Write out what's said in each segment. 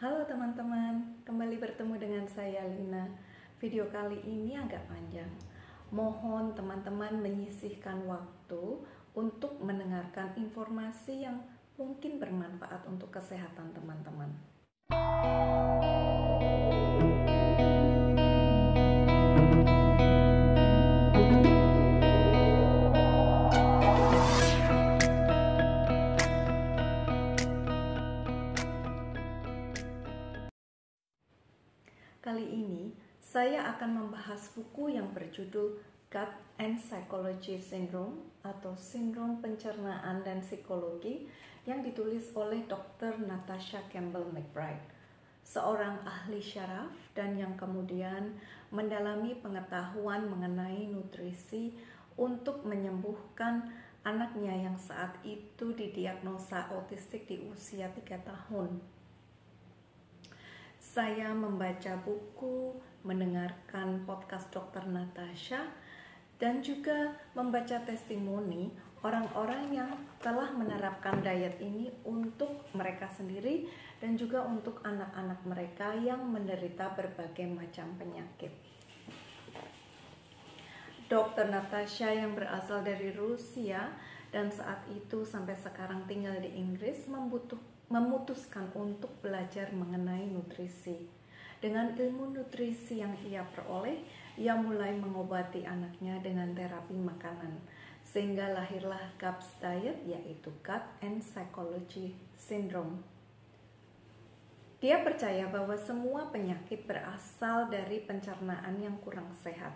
Halo teman-teman, kembali bertemu dengan saya Lina. Video kali ini agak panjang. Mohon teman-teman menyisihkan waktu untuk mendengarkan informasi yang mungkin bermanfaat untuk kesehatan teman-teman. Kali ini saya akan membahas buku yang berjudul Gut and Psychology Syndrome atau Sindrom Pencernaan dan Psikologi yang ditulis oleh Dr. Natasha Campbell McBride, seorang ahli syaraf dan yang kemudian mendalami pengetahuan mengenai nutrisi untuk menyembuhkan anaknya yang saat itu didiagnosa autistik di usia 3 tahun. Saya membaca buku, mendengarkan podcast Dr. Natasha, dan juga membaca testimoni orang-orang yang telah menerapkan diet ini untuk mereka sendiri dan juga untuk anak-anak mereka yang menderita berbagai macam penyakit. Dr. Natasha yang berasal dari Rusia dan saat itu sampai sekarang tinggal di Inggris memutuskan untuk belajar mengenai nutrisi. Dengan ilmu nutrisi yang ia peroleh, ia mulai mengobati anaknya dengan terapi makanan, sehingga lahirlah GAPS diet, yaitu Gut and Psychology Syndrome. Dia percaya bahwa semua penyakit berasal dari pencernaan yang kurang sehat,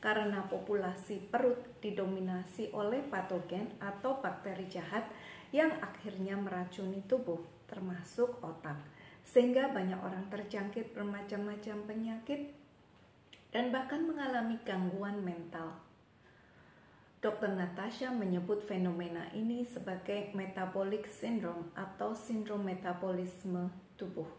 karena populasi perut didominasi oleh patogen atau bakteri jahat yang akhirnya meracuni tubuh, termasuk otak, sehingga banyak orang terjangkit bermacam-macam penyakit dan bahkan mengalami gangguan mental. Dr. Natasha menyebut fenomena ini sebagai metabolic syndrome atau sindrom metabolisme tubuh.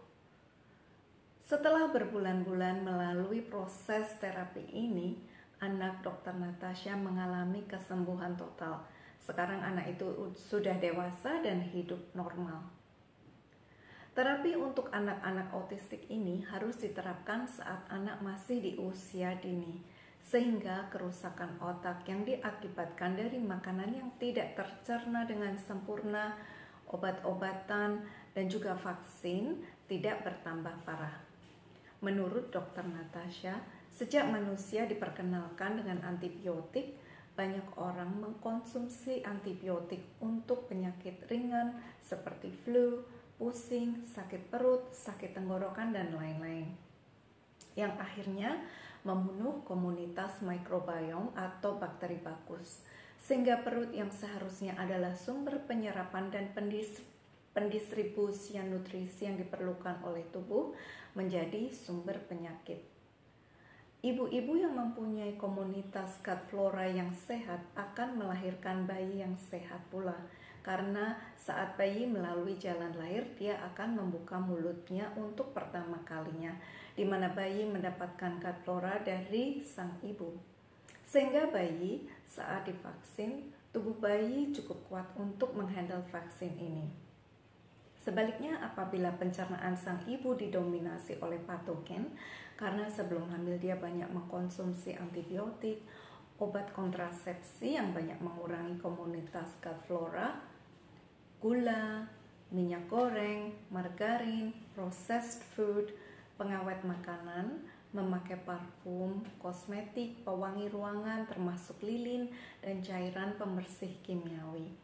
Setelah berbulan-bulan melalui proses terapi ini, anak Dr. Natasha mengalami kesembuhan total. Sekarang anak itu sudah dewasa dan hidup normal. Terapi untuk anak-anak autistik ini harus diterapkan saat anak masih di usia dini, sehingga kerusakan otak yang diakibatkan dari makanan yang tidak tercerna dengan sempurna, obat-obatan, dan juga vaksin tidak bertambah parah. Menurut Dr. Natasha, sejak manusia diperkenalkan dengan antibiotik, banyak orang mengkonsumsi antibiotik untuk penyakit ringan seperti flu, pusing, sakit perut, sakit tenggorokan, dan lain-lain, yang akhirnya membunuh komunitas mikrobiom atau bakteri bagus, sehingga perut yang seharusnya adalah sumber penyerapan dan pendistribusian nutrisi yang diperlukan oleh tubuh menjadi sumber penyakit. Ibu-ibu yang mempunyai komunitas gut flora yang sehat akan melahirkan bayi yang sehat pula, karena saat bayi melalui jalan lahir, dia akan membuka mulutnya untuk pertama kalinya, di mana bayi mendapatkan gut flora dari sang ibu. Sehingga bayi saat divaksin, tubuh bayi cukup kuat untuk menghandle vaksin ini. Sebaliknya, apabila pencernaan sang ibu didominasi oleh patogen, karena sebelum hamil dia banyak mengkonsumsi antibiotik, obat kontrasepsi yang banyak mengurangi komunitas gut flora, gula, minyak goreng, margarin, processed food, pengawet makanan, memakai parfum, kosmetik, pewangi ruangan termasuk lilin, dan cairan pembersih kimiawi.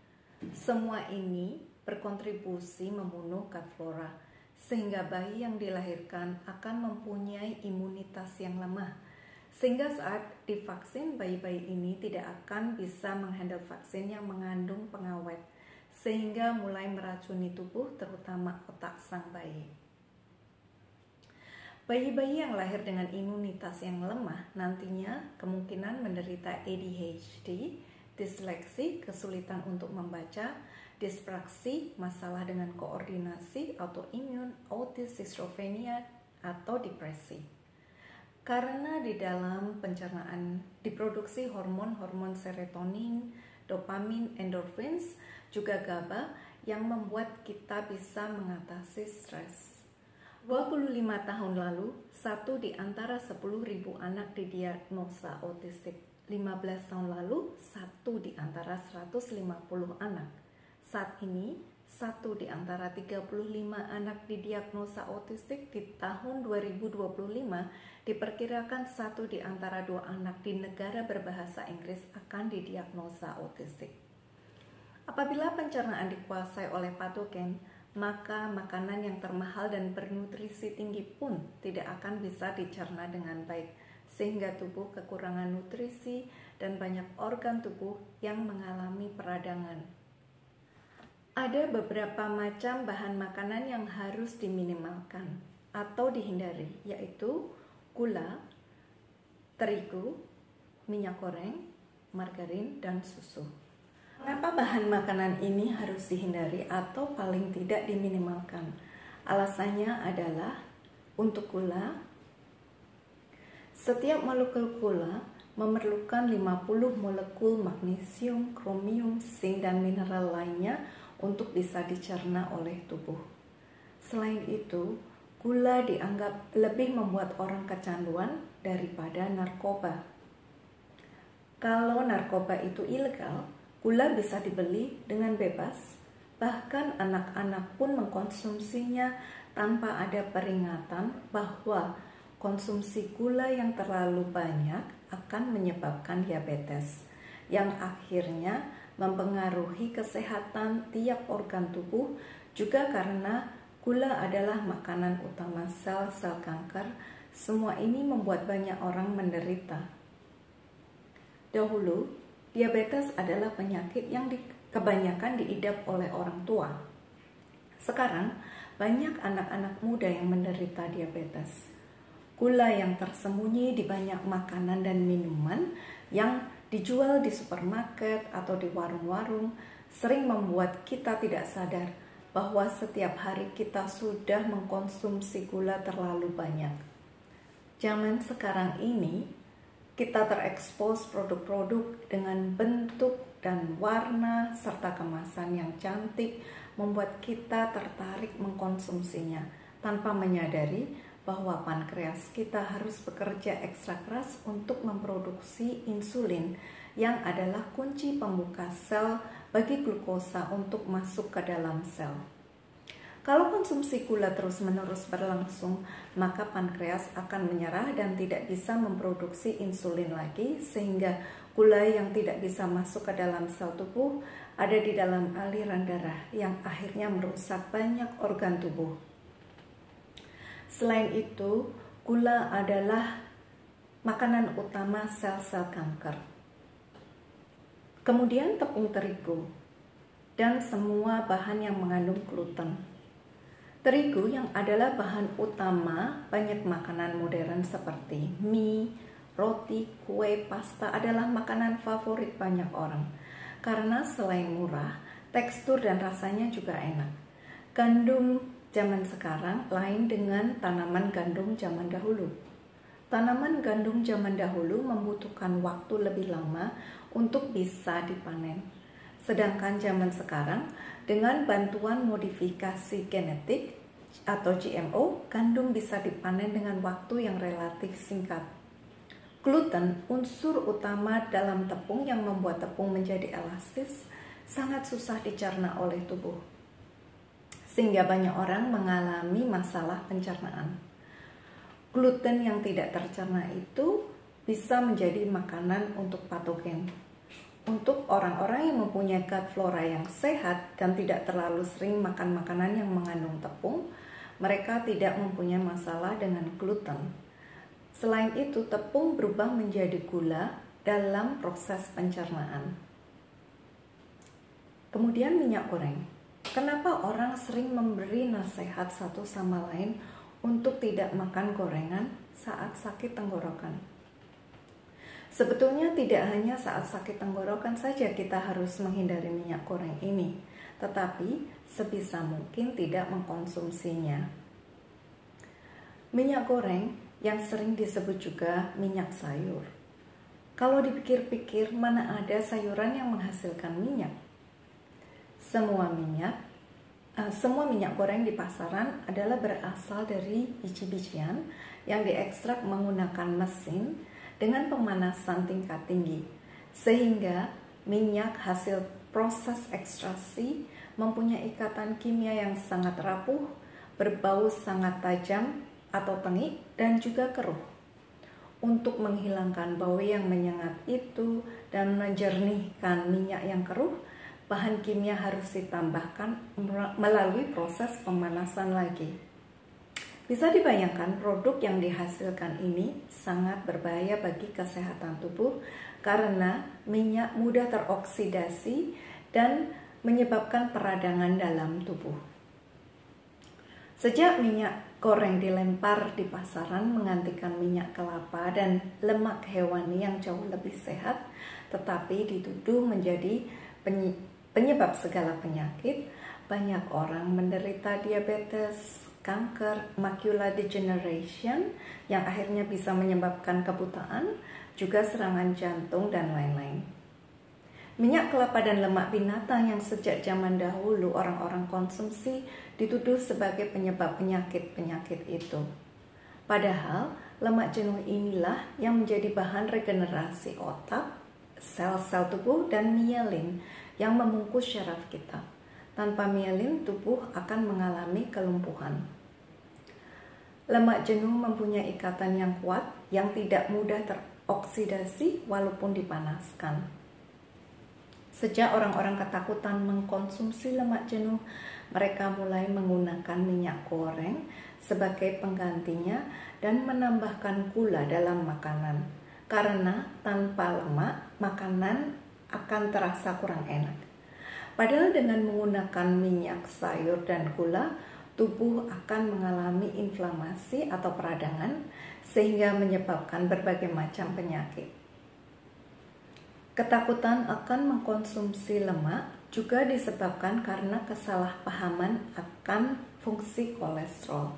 Semua ini berkontribusi membunuh gut flora, sehingga bayi yang dilahirkan akan mempunyai imunitas yang lemah, sehingga saat divaksin bayi-bayi ini tidak akan bisa menghandle vaksin yang mengandung pengawet, sehingga mulai meracuni tubuh terutama otak sang bayi. Bayi-bayi yang lahir dengan imunitas yang lemah nantinya kemungkinan menderita ADHD, disleksi, kesulitan untuk membaca, dispraksi, masalah dengan koordinasi, autoimun, autis, schizophrenia, atau depresi. Karena di dalam pencernaan diproduksi hormon-hormon serotonin, dopamin, endorphins, juga GABA yang membuat kita bisa mengatasi stres. 25 tahun lalu, 1 di antara 10.000 anak didiagnosa autistik. 15 tahun lalu, 1 di antara 150 anak. Saat ini, 1 di antara 35 anak didiagnosa autistik. Di tahun 2025, diperkirakan 1 di antara 2 anak di negara berbahasa Inggris akan didiagnosa autistik. Apabila pencernaan dikuasai oleh patogen, maka makanan yang termahal dan bernutrisi tinggi pun tidak akan bisa dicerna dengan baik, sehingga tubuh kekurangan nutrisi dan banyak organ tubuh yang mengalami peradangan. Ada beberapa macam bahan makanan yang harus diminimalkan atau dihindari, yaitu gula, terigu, minyak goreng, margarin, dan susu. Mengapa bahan makanan ini harus dihindari atau paling tidak diminimalkan? Alasannya adalah untuk gula, setiap molekul gula memerlukan 50 molekul magnesium, kromium, zinc, dan mineral lainnya untuk bisa dicerna oleh tubuh. Selain itu, gula dianggap lebih membuat orang kecanduan daripada narkoba. Kalau narkoba itu ilegal, gula bisa dibeli dengan bebas, bahkan anak-anak pun mengkonsumsinya tanpa ada peringatan bahwa konsumsi gula yang terlalu banyak akan menyebabkan diabetes, yang akhirnya mempengaruhi kesehatan tiap organ tubuh, juga karena gula adalah makanan utama sel-sel kanker. Semua ini membuat banyak orang menderita. Dahulu, diabetes adalah penyakit yang kebanyakan diidap oleh orang tua. Sekarang, banyak anak-anak muda yang menderita diabetes. Gula yang tersembunyi di banyak makanan dan minuman yang dijual di supermarket atau di warung-warung sering membuat kita tidak sadar bahwa setiap hari kita sudah mengkonsumsi gula terlalu banyak. Zaman sekarang ini, kita terekspos produk-produk dengan bentuk dan warna serta kemasan yang cantik membuat kita tertarik mengkonsumsinya tanpa menyadari bahwa pankreas kita harus bekerja ekstra keras untuk memproduksi insulin yang adalah kunci pembuka sel bagi glukosa untuk masuk ke dalam sel. Kalau konsumsi gula terus-menerus berlangsung, maka pankreas akan menyerah dan tidak bisa memproduksi insulin lagi, sehingga gula yang tidak bisa masuk ke dalam sel tubuh ada di dalam aliran darah yang akhirnya merusak banyak organ tubuh. Selain itu, gula adalah makanan utama sel-sel kanker. Kemudian tepung terigu dan semua bahan yang mengandung gluten. Terigu yang adalah bahan utama banyak makanan modern seperti mie, roti, kue, pasta adalah makanan favorit banyak orang. Karena selain murah, tekstur dan rasanya juga enak. Gandum zaman sekarang lain dengan tanaman gandum zaman dahulu. Tanaman gandum zaman dahulu membutuhkan waktu lebih lama untuk bisa dipanen. Sedangkan zaman sekarang, dengan bantuan modifikasi genetik atau GMO, gandum bisa dipanen dengan waktu yang relatif singkat. Gluten, unsur utama dalam tepung yang membuat tepung menjadi elastis, sangat susah dicerna oleh tubuh, sehingga banyak orang mengalami masalah pencernaan. Gluten yang tidak tercerna itu bisa menjadi makanan untuk patogen. Untuk orang-orang yang mempunyai gut flora yang sehat dan tidak terlalu sering makan makanan yang mengandung tepung, mereka tidak mempunyai masalah dengan gluten. Selain itu, tepung berubah menjadi gula dalam proses pencernaan. Kemudian minyak goreng. Kenapa orang sering memberi nasihat satu sama lain untuk tidak makan gorengan saat sakit tenggorokan? Sebetulnya tidak hanya saat sakit tenggorokan saja kita harus menghindari minyak goreng ini, tetapi sebisa mungkin tidak mengkonsumsinya. Minyak goreng yang sering disebut juga minyak sayur. Kalau dipikir-pikir, mana ada sayuran yang menghasilkan minyak? Semua minyak semua minyak goreng di pasaran adalah berasal dari biji-bijian yang diekstrak menggunakan mesin dengan pemanasan tingkat tinggi, sehingga minyak hasil proses ekstraksi mempunyai ikatan kimia yang sangat rapuh, berbau sangat tajam atau tengik, dan juga keruh. Untuk menghilangkan bau yang menyengat itu dan menjernihkan minyak yang keruh, bahan kimia harus ditambahkan melalui proses pemanasan lagi. Bisa dibayangkan produk yang dihasilkan ini sangat berbahaya bagi kesehatan tubuh karena minyak mudah teroksidasi dan menyebabkan peradangan dalam tubuh. Sejak minyak goreng dilempar di pasaran menggantikan minyak kelapa dan lemak hewani yang jauh lebih sehat, tetapi dituduh menjadi penyebab segala penyakit, banyak orang menderita diabetes, kanker, macular degeneration yang akhirnya bisa menyebabkan kebutaan, juga serangan jantung dan lain-lain. Minyak kelapa dan lemak binatang yang sejak zaman dahulu orang-orang konsumsi dituduh sebagai penyebab penyakit-penyakit itu. Padahal lemak jenuh inilah yang menjadi bahan regenerasi otak, sel-sel tubuh, dan mielin yang membungkus syaraf kita. Tanpa mielin, tubuh akan mengalami kelumpuhan. Lemak jenuh mempunyai ikatan yang kuat yang tidak mudah teroksidasi walaupun dipanaskan. Sejak orang-orang ketakutan mengkonsumsi lemak jenuh, mereka mulai menggunakan minyak goreng sebagai penggantinya dan menambahkan gula dalam makanan. Karena tanpa lemak, makanan akan terasa kurang enak. Padahal dengan menggunakan minyak sayur dan gula, tubuh akan mengalami inflamasi atau peradangan sehingga menyebabkan berbagai macam penyakit. Ketakutan akan mengkonsumsi lemak juga disebabkan karena kesalahpahaman akan fungsi kolesterol.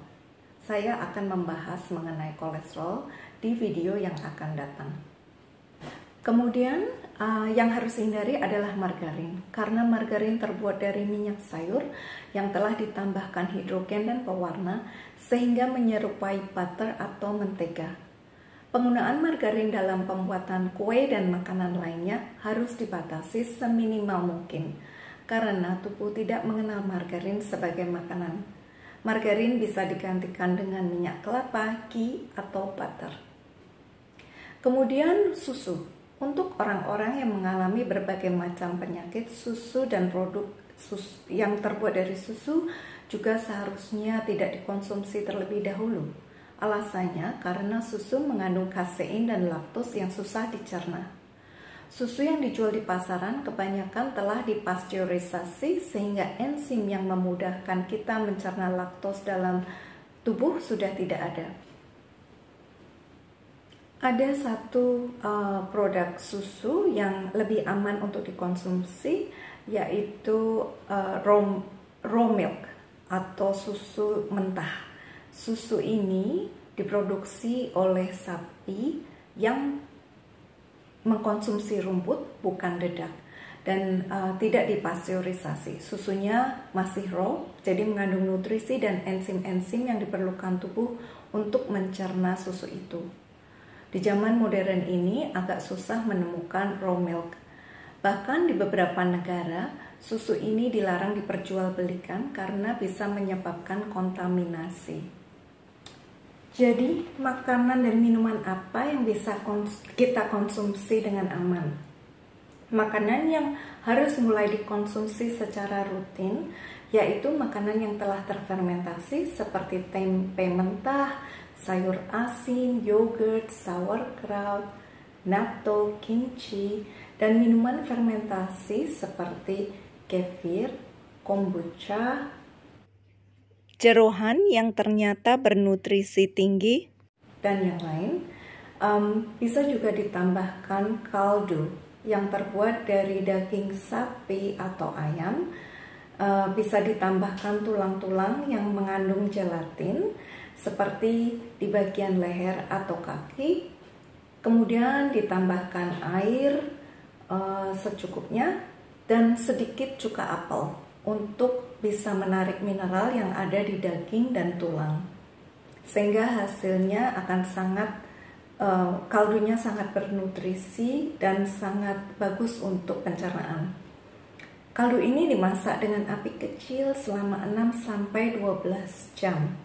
Saya akan membahas mengenai kolesterol di video yang akan datang. Kemudian yang harus dihindari adalah margarin, karena margarin terbuat dari minyak sayur yang telah ditambahkan hidrogen dan pewarna sehingga menyerupai butter atau mentega. Penggunaan margarin dalam pembuatan kue dan makanan lainnya harus dibatasi seminimal mungkin karena tubuh tidak mengenal margarin sebagai makanan. Margarin bisa digantikan dengan minyak kelapa, ghee, atau butter. Kemudian susu. Untuk orang-orang yang mengalami berbagai macam penyakit, susu dan produk yang terbuat dari susu juga seharusnya tidak dikonsumsi terlebih dahulu. Alasannya karena susu mengandung kasein dan laktos yang susah dicerna. Susu yang dijual di pasaran kebanyakan telah dipasteurisasi sehingga enzim yang memudahkan kita mencerna laktos dalam tubuh sudah tidak ada. Ada satu produk susu yang lebih aman untuk dikonsumsi, yaitu raw milk atau susu mentah. Susu ini diproduksi oleh sapi yang mengkonsumsi rumput, bukan dedak, dan tidak dipasteurisasi. Susunya masih raw, jadi mengandung nutrisi dan enzim-enzim yang diperlukan tubuh untuk mencerna susu itu. Di zaman modern ini agak susah menemukan raw milk. Bahkan di beberapa negara, susu ini dilarang diperjualbelikan karena bisa menyebabkan kontaminasi. Jadi, makanan dan minuman apa yang bisa kita konsumsi dengan aman? Makanan yang harus mulai dikonsumsi secara rutin, yaitu makanan yang telah terfermentasi seperti tempe mentah, sayur asin, yogurt, sauerkraut, natto, kimchi, dan minuman fermentasi seperti kefir, kombucha, jeroan yang ternyata bernutrisi tinggi, dan yang lain. Bisa juga ditambahkan kaldu yang terbuat dari daging sapi atau ayam. Bisa ditambahkan tulang-tulang yang mengandung gelatin seperti di bagian leher atau kaki. Kemudian ditambahkan air secukupnya dan sedikit cuka apel. untuk bisa menarik mineral yang ada di daging dan tulang, sehingga hasilnya akan kaldunya sangat bernutrisi dan sangat bagus untuk pencernaan. Kaldu ini dimasak dengan api kecil selama 6-12 jam.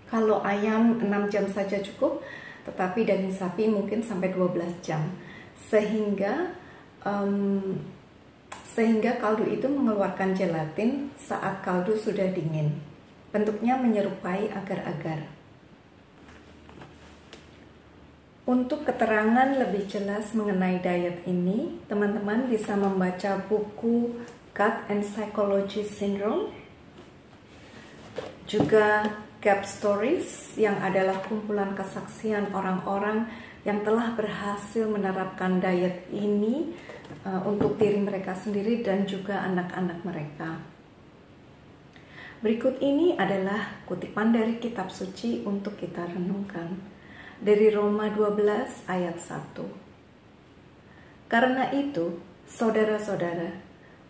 Kalau ayam 6 jam saja cukup, tetapi daging sapi mungkin sampai 12 jam. Sehingga kaldu itu mengeluarkan gelatin saat kaldu sudah dingin. Bentuknya menyerupai agar-agar. Untuk keterangan lebih jelas mengenai diet ini, teman-teman bisa membaca buku Gut and Psychology Syndrome, juga Gap Stories yang adalah kumpulan kesaksian orang-orang yang telah berhasil menerapkan diet ini untuk diri mereka sendiri dan juga anak-anak mereka. Berikut ini adalah kutipan dari kitab suci untuk kita renungkan. Dari Roma 12 ayat 1. Karena itu, saudara-saudara,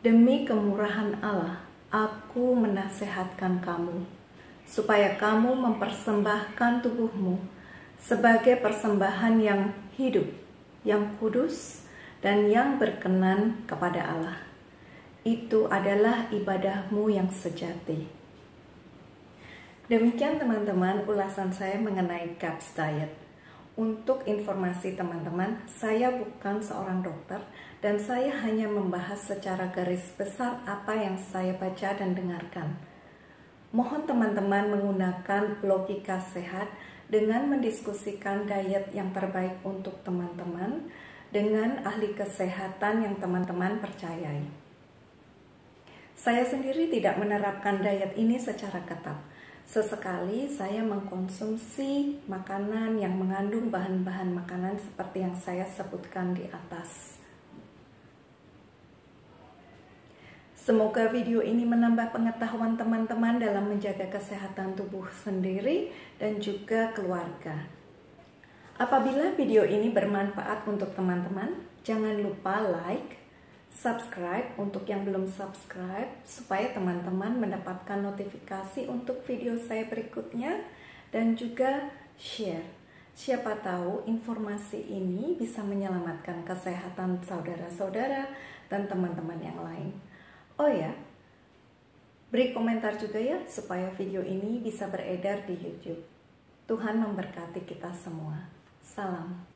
demi kemurahan Allah, aku menasehatkan kamu, supaya kamu mempersembahkan tubuhmu sebagai persembahan yang hidup, yang kudus, dan yang berkenan kepada Allah. Itu adalah ibadahmu yang sejati. Demikian teman-teman ulasan saya mengenai GAPS Diet. Untuk informasi teman-teman, saya bukan seorang dokter dan saya hanya membahas secara garis besar apa yang saya baca dan dengarkan. Mohon teman-teman menggunakan logika sehat dengan mendiskusikan diet yang terbaik untuk teman-teman dengan ahli kesehatan yang teman-teman percayai. Saya sendiri tidak menerapkan diet ini secara ketat. Sesekali saya mengkonsumsi makanan yang mengandung bahan-bahan makanan seperti yang saya sebutkan di atas. Semoga video ini menambah pengetahuan teman-teman dalam menjaga kesehatan tubuh sendiri dan juga keluarga. Apabila video ini bermanfaat untuk teman-teman, jangan lupa like, subscribe untuk yang belum subscribe supaya teman-teman mendapatkan notifikasi untuk video saya berikutnya, dan juga share. Siapa tahu informasi ini bisa menyelamatkan kesehatan saudara-saudara dan teman-teman yang lain. Oh ya, beri komentar juga ya supaya video ini bisa beredar di YouTube. Tuhan memberkati kita semua. Salam.